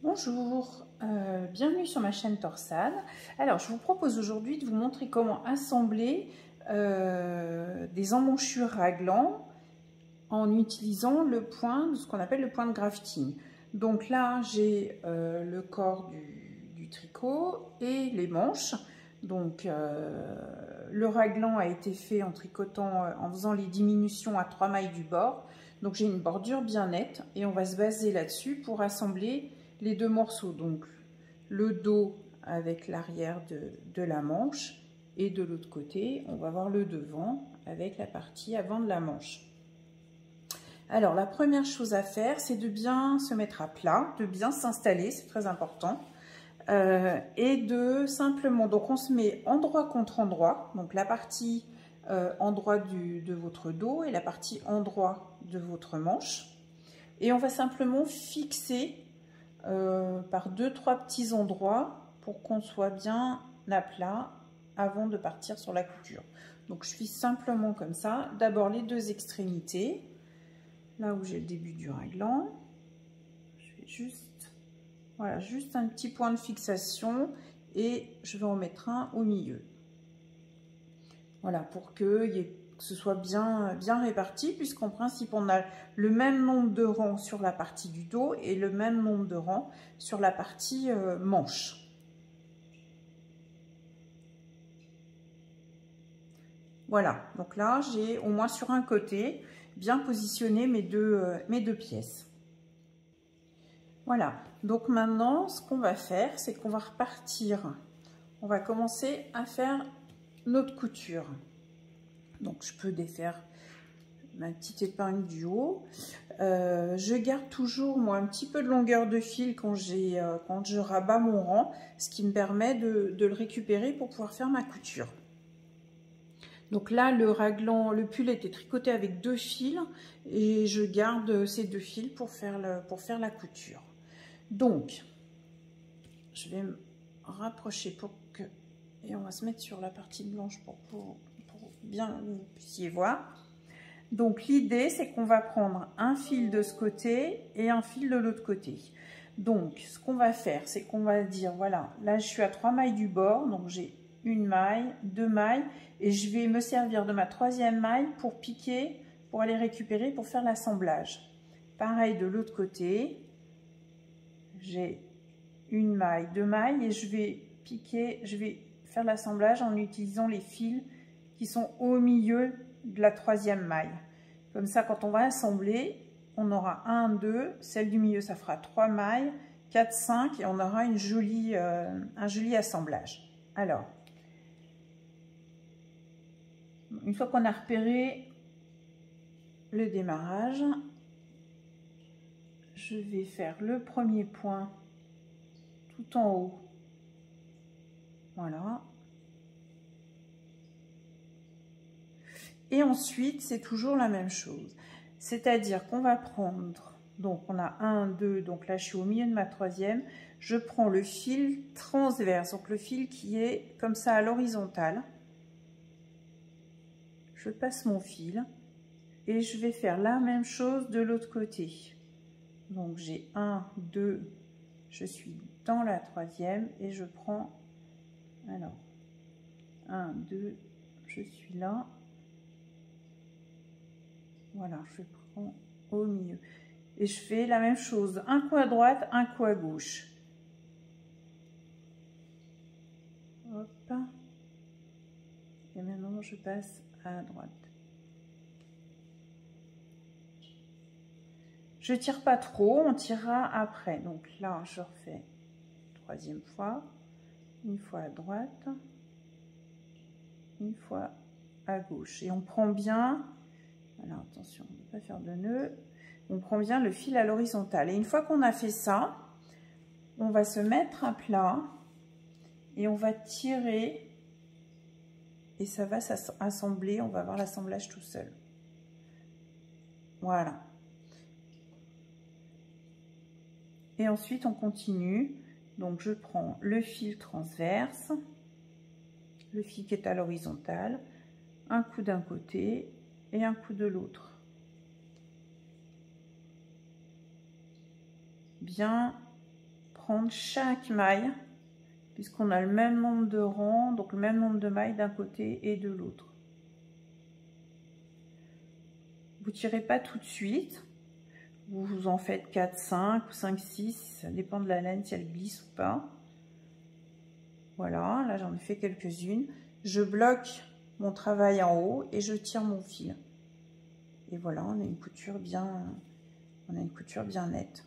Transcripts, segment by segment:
Bonjour, bienvenue sur ma chaîne Torsade. Alors je vous propose aujourd'hui de vous montrer comment assembler des emmanchures raglans en utilisant le point, ce qu'on appelle le point de grafting. Donc là j'ai le corps du tricot et les manches. Donc le raglan a été fait en tricotant, en faisant les diminutions à 3 mailles du bord. Donc j'ai une bordure bien nette et on va se baser là-dessus pour assembler les deux morceaux, donc le dos avec l'arrière de la manche et de l'autre côté on va voir le devant avec la partie avant de la manche. Alors la première chose à faire, c'est de bien se mettre à plat, de bien s'installer, c'est très important, et de simplement, donc on se met endroit contre endroit, donc la partie endroit de votre dos et la partie endroit de votre manche, et on va simplement fixer par 2-3 petits endroits pour qu'on soit bien à plat avant de partir sur la couture. Donc je fixe simplement comme ça, d'abord les deux extrémités, là où j'ai le début du raglan, je fais juste, voilà, juste un petit point de fixation et je vais en mettre un au milieu. Voilà, pour que ce soit bien réparti, puisqu'en principe on a le même nombre de rangs sur la partie du dos et le même nombre de rangs sur la partie manche. Voilà, donc là j'ai au moins sur un côté bien positionné mes deux pièces. Voilà, donc maintenant ce qu'on va faire, c'est qu'on va repartir, on va commencer à faire notre couture. Donc je peux défaire ma petite épingle du haut. Je garde toujours moi un petit peu de longueur de fil quand je rabats mon rang, ce qui me permet de le récupérer pour pouvoir faire ma couture. Donc là le raglan, le pull était tricoté avec 2 fils et je garde ces 2 fils pour faire la couture. Donc je vais me rapprocher et on va se mettre sur la partie blanche pour bien que vous puissiez voir. Donc l'idée c'est qu'on va prendre un fil de ce côté et un fil de l'autre côté. Donc ce qu'on va faire, c'est qu'on va dire voilà, là je suis à 3 mailles du bord, donc j'ai une maille, 2 mailles et je vais me servir de ma 3e maille pour piquer, pour aller récupérer, pour faire l'assemblage. Pareil de l'autre côté, j'ai une maille, 2 mailles et je vais piquer, je vais faire l'assemblage en utilisant les fils qui sont au milieu de la 3e maille. Comme ça, quand on va assembler, on aura 1, 2, celle du milieu, ça fera 3 mailles, 4, 5, et on aura un joli assemblage. Alors, une fois qu'on a repéré le démarrage, je vais faire le premier point tout en haut. Voilà. Et ensuite, c'est toujours la même chose. C'est-à-dire qu'on va prendre, donc on a 1, 2, donc là je suis au milieu de ma 3e, je prends le fil transverse, donc le fil qui est comme ça à l'horizontale. Je passe mon fil et je vais faire la même chose de l'autre côté. Donc j'ai 1, 2, je suis dans la 3e et je prends, alors 1, 2, je suis là. Voilà, je prends au milieu. Et je fais la même chose, un coup à droite, un coup à gauche. Hop. Et maintenant, je passe à droite. Je tire pas trop, on tirera après. Donc là, je refais 3e fois. Une fois à droite. Une fois à gauche. Et on prend bien... Alors attention, on ne va pas faire de nœud. On prend bien le fil à l'horizontale. Et une fois qu'on a fait ça, on va se mettre à plat et on va tirer et ça va s'assembler. On va avoir l'assemblage tout seul. Voilà. Et ensuite, on continue. Donc, je prends le fil transverse, le fil qui est à l'horizontale, un coup d'un côté et un coup de l'autre. Bien prendre chaque maille, puisqu'on a le même nombre de rangs, donc le même nombre de mailles d'un côté et de l'autre. Vous tirez pas tout de suite, vous en faites 4, 5 ou 5, 6, ça dépend de la laine si elle glisse ou pas. Voilà, là j'en ai fait quelques-unes. Je bloque mon travail en haut et je tire mon fil. Et voilà, on a une couture bien nette.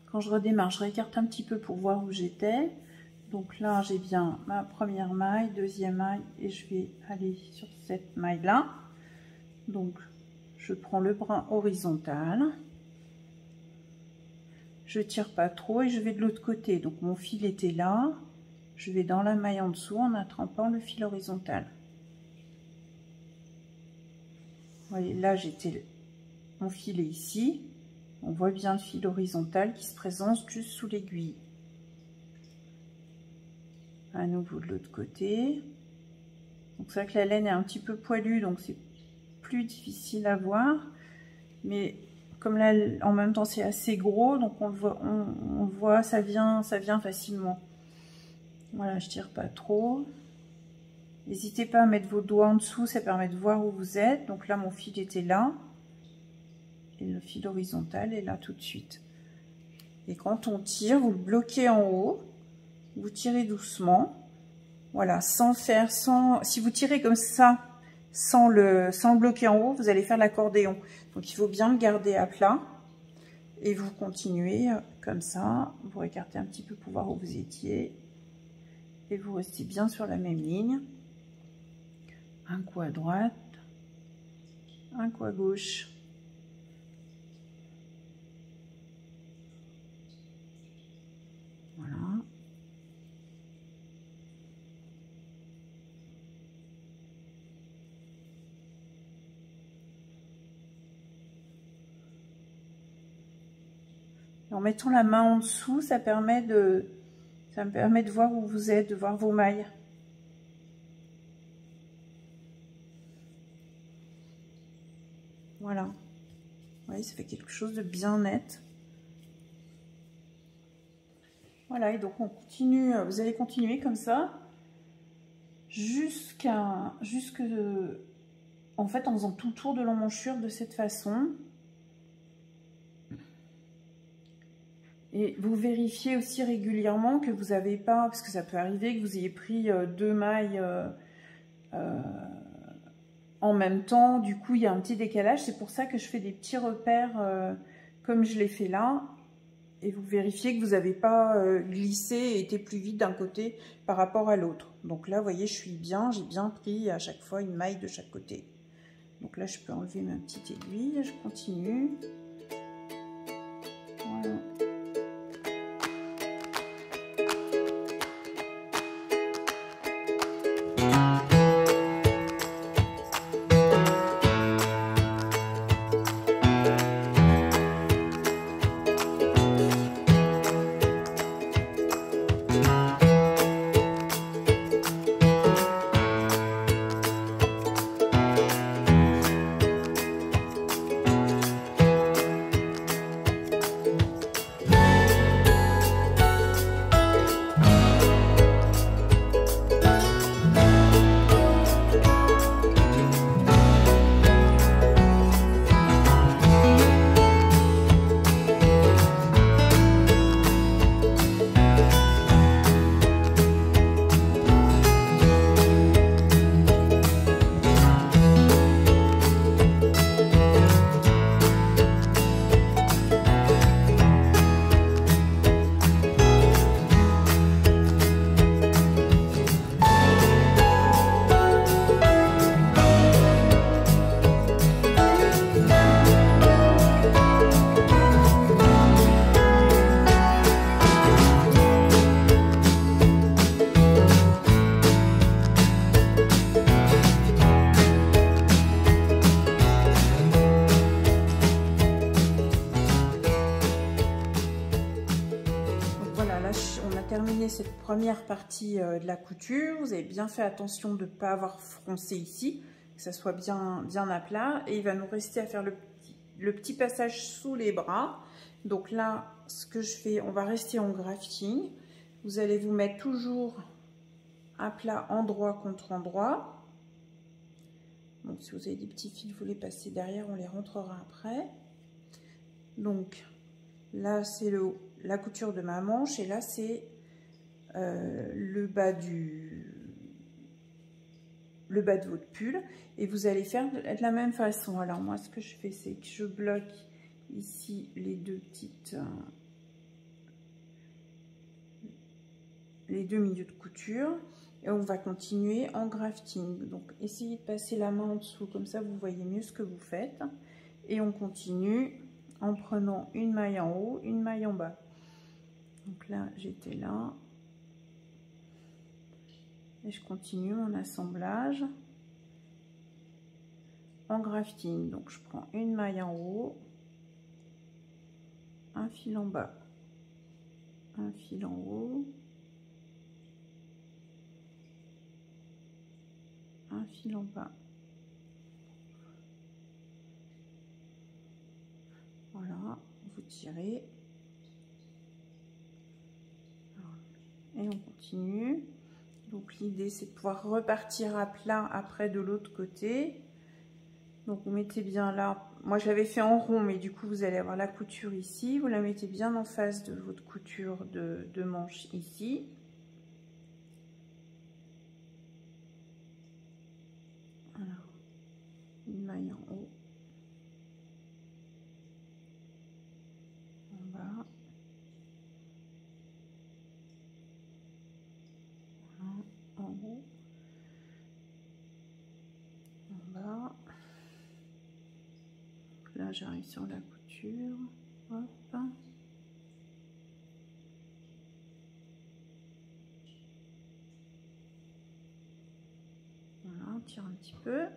Quand je redémarre, je réécarte un petit peu pour voir où j'étais. Donc là, j'ai bien ma première maille, deuxième maille, et je vais aller sur cette maille-là. Donc, je prends le brin horizontal. Je tire pas trop et je vais de l'autre côté. Donc, mon fil était là. Je vais dans la maille en dessous en attrapant le fil horizontal. Vous voyez, là, mon fil est ici. On voit bien le fil horizontal qui se présente juste sous l'aiguille. À nouveau de l'autre côté. Donc c'est vrai que la laine est un petit peu poilue, donc c'est plus difficile à voir. Mais comme là, en même temps, c'est assez gros, donc on le voit, ça vient facilement. Voilà, je tire pas trop. N'hésitez pas à mettre vos doigts en dessous, ça permet de voir où vous êtes. Donc là, mon fil était là. Et le fil horizontal est là tout de suite. Et quand on tire, vous le bloquez en haut. Vous tirez doucement. Voilà, si vous tirez comme ça, sans le bloquer en haut, vous allez faire l'accordéon. Donc il faut bien le garder à plat. Et vous continuez comme ça. Vous écartez un petit peu pour voir où vous étiez. Et vous restez bien sur la même ligne. Un coup à droite. Un coup à gauche. Voilà. En mettant la main en dessous, ça me permet de voir où vous êtes, de voir vos mailles. Voilà. Vous voyez, ça fait quelque chose de bien net. Voilà, et donc on continue, vous allez continuer comme ça en fait en faisant tout le tour de l'emmanchure de cette façon. Et vous vérifiez aussi régulièrement que vous n'avez pas, parce que ça peut arriver que vous ayez pris deux mailles en même temps, du coup il y a un petit décalage. C'est pour ça que je fais des petits repères comme je l'ai fait là. Et vous vérifiez que vous n'avez pas glissé et été plus vite d'un côté par rapport à l'autre. Donc là, vous voyez, je suis bien, j'ai bien pris à chaque fois une maille de chaque côté. Donc là, je peux enlever ma petite aiguille, je continue. Voilà. Cette première partie de la couture, vous avez bien fait attention de ne pas avoir froncé ici, que ça soit bien à plat, et il va nous rester à faire le petit passage sous les bras. Donc là, ce que je fais, on va rester en grafting. Vous allez vous mettre toujours à plat endroit contre endroit. Donc si vous avez des petits fils, vous les passez derrière, on les rentrera après. Donc là, c'est la couture de ma manche et là, c'est le bas de votre pull. Et vous allez faire de la même façon. Alors moi, ce que je fais, c'est que je bloque ici les deux milieux de couture. Et on va continuer en grafting. Donc essayez de passer la main en dessous, comme ça vous voyez mieux ce que vous faites. Et on continue en prenant une maille en haut, une maille en bas. Donc là, j'étais là. Et je continue mon assemblage en grafting. Donc je prends une maille en haut, un fil en bas, un fil en haut, un fil en bas. Voilà, vous tirez. Et on continue. Donc l'idée, c'est de pouvoir repartir à plat après de l'autre côté. Donc vous mettez bien là. Moi, je l'avais fait en rond, mais du coup, vous allez avoir la couture ici. Vous la mettez bien en face de votre couture de manche ici. Voilà. Une maille en haut. En bas. Voilà. En haut. En bas. Donc là, j'arrive sur la couture. Hop. Voilà, on tire un petit peu.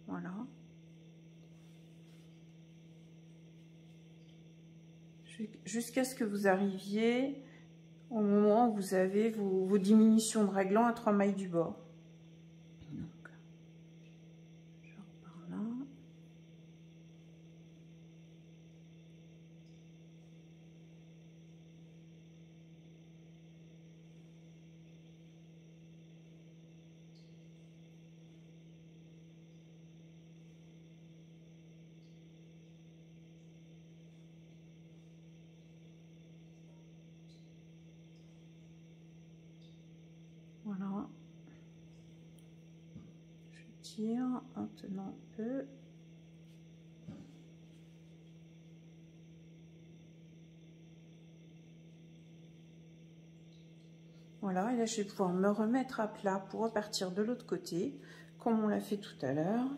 Voilà. Jusqu'à ce que vous arriviez au moment où vous avez vos diminutions de raglan à 3 mailles du bord. Donc, je repars là. Voilà. Je tire en tenant un peu. Voilà, et là je vais pouvoir me remettre à plat pour repartir de l'autre côté, comme on l'a fait tout à l'heure.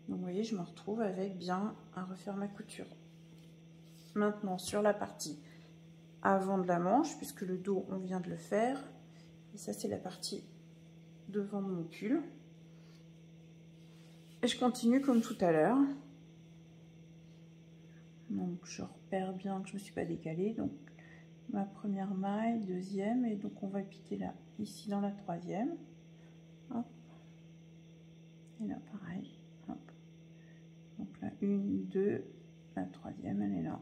Donc vous voyez, je me retrouve avec bien à refaire ma couture. Maintenant sur la partie avant de la manche, puisque le dos on vient de le faire, et ça c'est la partie devant de mon pull. Et je continue comme tout à l'heure. Donc je repère bien que je ne me suis pas décalée. Donc ma première maille, deuxième, et donc on va piquer là, ici dans la troisième. Hop. Et là pareil. Hop. Donc là, une, deux, la troisième, elle est là.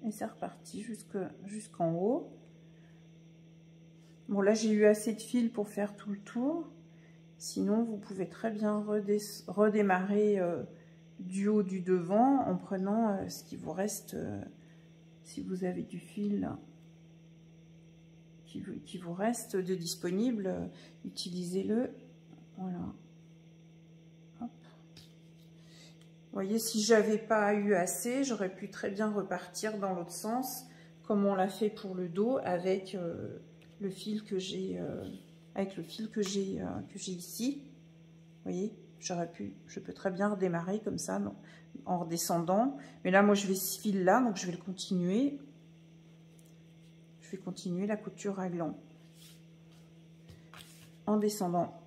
Et c'est reparti jusqu'en haut. Bon, là, j'ai eu assez de fil pour faire tout le tour. Sinon, vous pouvez très bien redémarrer du haut du devant en prenant ce qui vous reste. Si vous avez du fil qui vous reste de disponible, utilisez-le. Voilà. Hop. Vous voyez, si j'avais pas eu assez, j'aurais pu très bien repartir dans l'autre sens, comme on l'a fait pour le dos, avec le fil que j'ai ici. Vous voyez, je peux très bien redémarrer comme ça en redescendant. Mais là, moi, je vais ce fil là, donc je vais le continuer. Je vais continuer la couture raglan en descendant.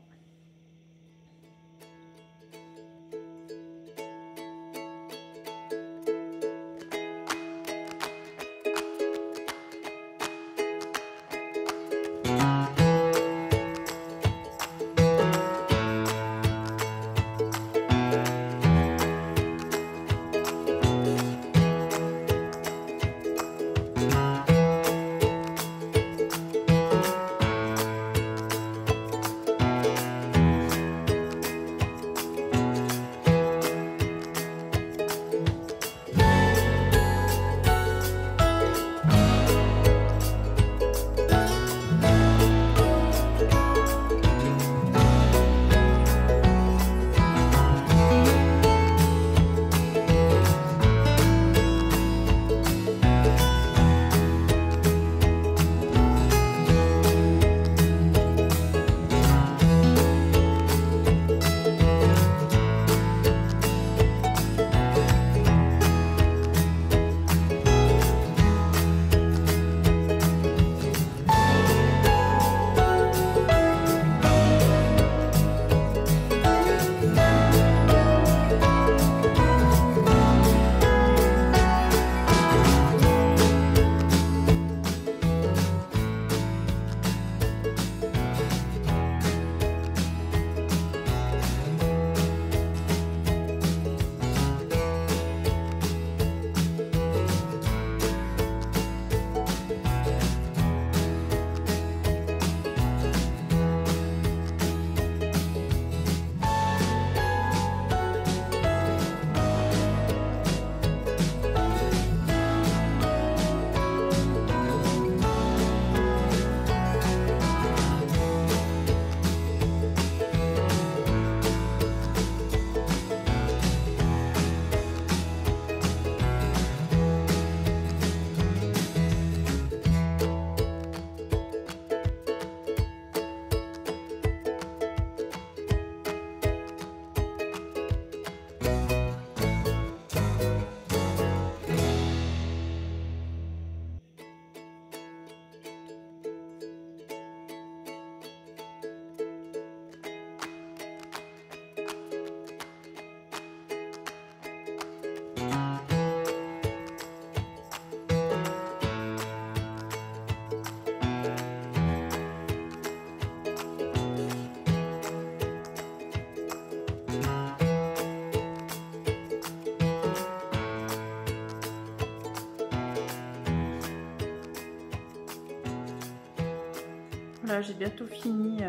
Voilà, j'ai bientôt fini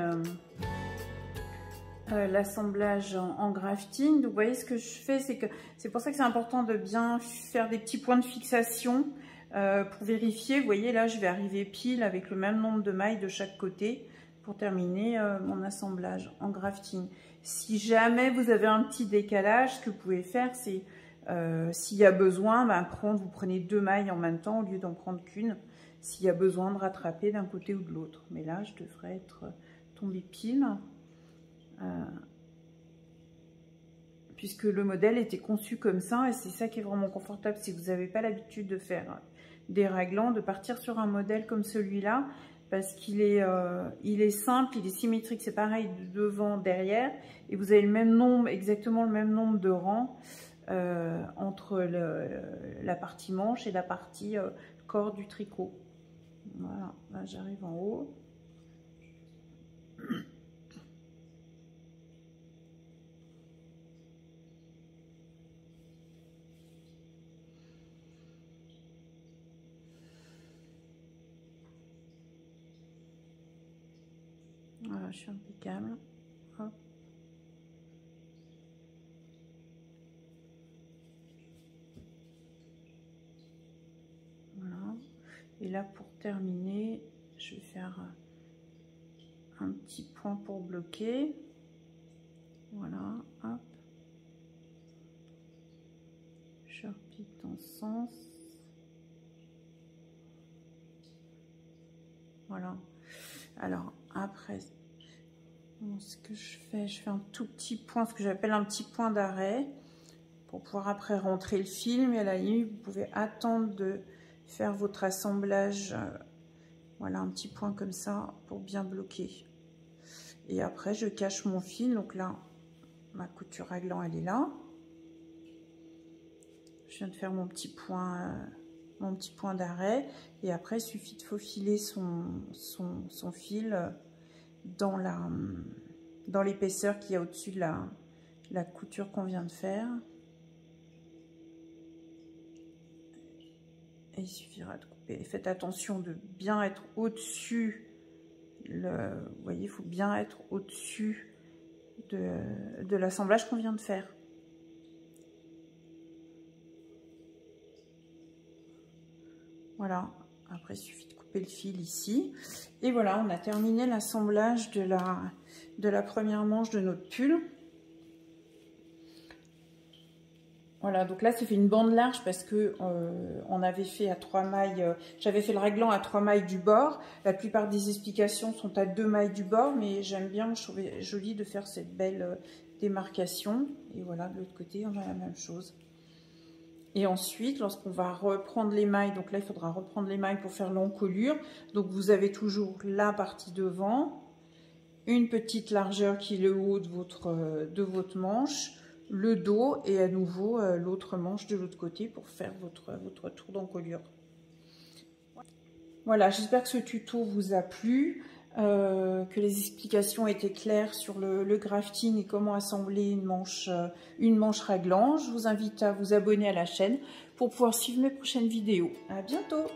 l'assemblage en grafting. Donc vous voyez, ce que je fais, c'est pour ça que c'est important de bien faire des petits points de fixation pour vérifier. Vous voyez, là je vais arriver pile avec le même nombre de mailles de chaque côté pour terminer mon assemblage en grafting. Si jamais vous avez un petit décalage, ce que vous pouvez faire, c'est s'il y a besoin, vous prenez 2 mailles en même temps au lieu d'en prendre qu'une, s'il y a besoin de rattraper d'un côté ou de l'autre. Mais là, je devrais être tombée pile. Puisque le modèle était conçu comme ça, et c'est ça qui est vraiment confortable si vous n'avez pas l'habitude de faire des raglans, de partir sur un modèle comme celui-là, parce qu'il est, il est simple, il est symétrique, c'est pareil de devant, derrière, et vous avez le même nombre, exactement le même nombre de rangs entre la partie manche et la partie corps du tricot. Voilà, là j'arrive en haut. Voilà, je suis impeccable. Hop. Voilà. Et là, pour terminer, je vais faire un petit point pour bloquer. Voilà, hop. Je repique dans ce sens. Voilà. Alors, après, ce que je fais un tout petit point, ce que j'appelle un petit point d'arrêt, pour pouvoir après rentrer le fil. Mais à la limite, vous pouvez attendre de faire votre assemblage. Voilà, un petit point comme ça pour bien bloquer. Et après, je cache mon fil. Donc là, ma couture raglan, elle est là. Je viens de faire mon petit point d'arrêt. Et après, il suffit de faufiler son fil dans l'épaisseur qu'il y a au-dessus de la couture qu'on vient de faire. Et il suffira de couper. Et faites attention de bien être au-dessus. Vous voyez, il faut bien être au-dessus de l'assemblage qu'on vient de faire. Voilà. Après, il suffit de couper le fil ici. Et voilà, on a terminé l'assemblage de la première manche de notre pull. Voilà, donc là, ça fait une bande large parce que on avait fait à 3 mailles. J'avais fait le raglan à 3 mailles du bord. La plupart des explications sont à 2 mailles du bord, mais j'aime bien, je trouvais joli de faire cette belle démarcation. Et voilà, de l'autre côté, on a la même chose. Et ensuite, lorsqu'on va reprendre les mailles, donc là, il faudra reprendre les mailles pour faire l'encolure. Donc, vous avez toujours la partie devant, une petite largeur qui est le haut de votre manche, le dos et à nouveau l'autre manche de l'autre côté pour faire votre tour d'encolure. Voilà, j'espère que ce tuto vous a plu, que les explications étaient claires sur le grafting et comment assembler une manche raglan. Je vous invite à vous abonner à la chaîne pour pouvoir suivre mes prochaines vidéos. À bientôt!